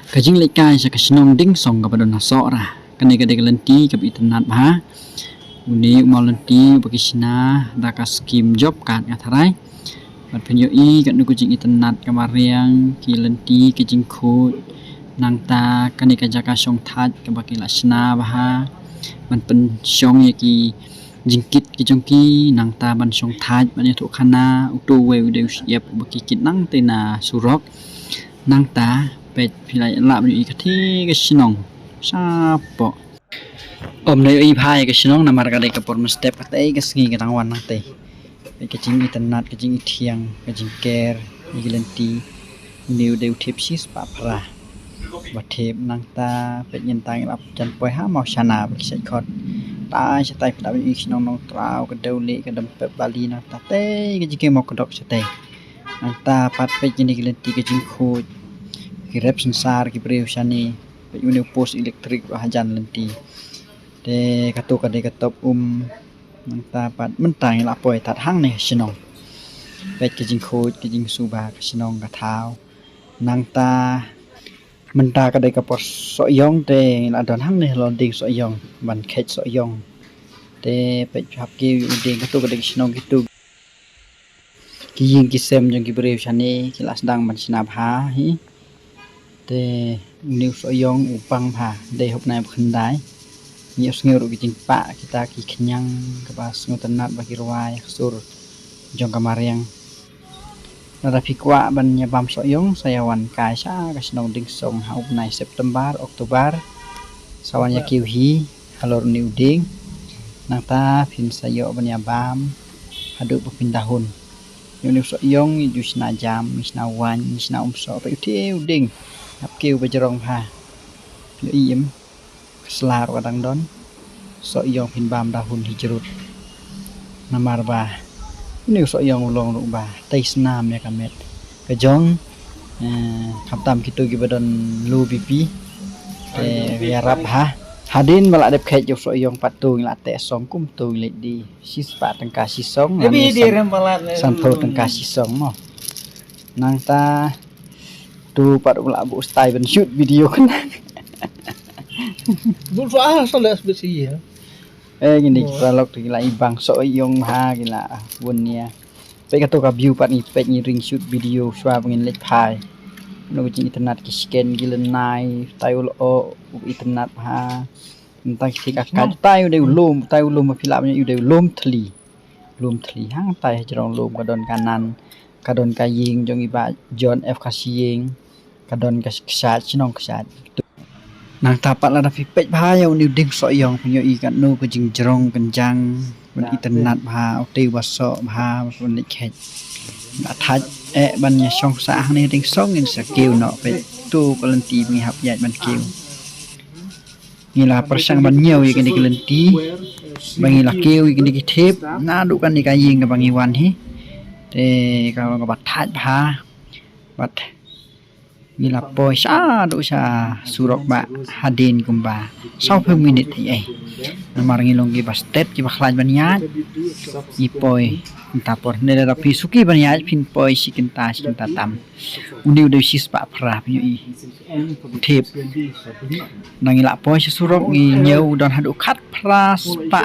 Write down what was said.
Kajing lekai sa kasinong ding song kapadon nasok ra kani kadai lenti kap internet bah uni mau lenti bagi sina daka skim job kan ngatarai bat penyo i kat nu kujing internet kamariang ki lenti kajing khut nang ta kani kajaka song that ka baki la sina bah man pen song ye ki jingkit ki jongki nang ta ban song that ban thu khana utu we de yep baki kit nang te na surok nang ta pet pilai la bani ikati ke sinong sapo om nei i phai ke sinong na mar ka dei ka por step atai ke sngi ke tangwan nang te ke jing internet ke jing thiang ke jing care ke lenti new deu tip sis pa phra ba thep nang ta pet yen tang lap chan poi ha mau sana ba kisai khot ta sa tai da bani sinong nong trao ke deu le ke dam pet bali na ta te ke jing mo kodok sa te nang ta pat pet jing ke lenti ke jing khut ki rep sensar ki breu shani pe uni post elektrik hajan lenti te katuk ade katop manta pat mentang la poi tat hang ne sinong pe ki jing khot ki jing suba ki sinong ka thao nang ta menta ka de ka por so yong te la don hang ne lon ding so yong ban khet so yong te pe chap ki udi katuk ade sinong ki tu ki ying ki sem jong ki breu shani ki las dang man sina bha hi te new so yong upang pha de hop nai khun dai ni sngeru ki jing pa kita ki khnyang ka bas ngotanat ba ki rwai sur jong kamariang nara fikwa ban nya bam so yong sayawan kai sa ka snong ding song haup nai September Oktober sawan ya kiu hi halor new ding nang ta phin sayo ban ya bam hadu pin dahun new so yong ju sna jam sna wan sna so pa utiu ding hap kiu ba jerong pha yo im slar kadang don so yong pin bam dahun hijrut namar ba ni so yong ulong ru ba tai snam ya kamet ka jong kham tam kitu gi badon lu pipi ya rap ha hadin bala dep khet yo so yong patu la te song kum tu le di sis pa tang ka si song san tho tang ka si song mo nang ta tu pat ula bu style ben shoot video kan bul fa so les besi ya gini pralog tu la ibang so yong ha gila bun nia pe ka to ka view pat ni pe ni ring shoot video swa ngin lek phai no jing internet ki scan gilen nai tayo o internet ha tang ki ka ka tayo de lum ma phila yu de lum thli hang tai jrong lum ka don kanan ka don ka ying jong iba John F Kasiying kadon ka ksat sinong ksat nang tapat la fi pej bha yo ni ding so yong punyo i kan no ko jing jrong kanjang ban internet bha te wa so bha ban ni khet na thaj ban nya song sa ni ding song in sa kiu no pe tu kalenti mi hap yat ban kiu ni la persang ban nyau i kan ni kalenti bangi la kiu i kan ni thep na du kan ni ka ying ka bangi wan hi te ka bat thaj bha bat ni la poi sa do sa surok ba hadin kumba sau phe minute thi ai namar ngi long ki ba step ki ba khlaj ban yat i poi ta por ne la pi suki ban yat phin poi sikin ta tam uni de sis pa phra phi i thep nang la poi surok ngi nyeu don hadu khat phra pa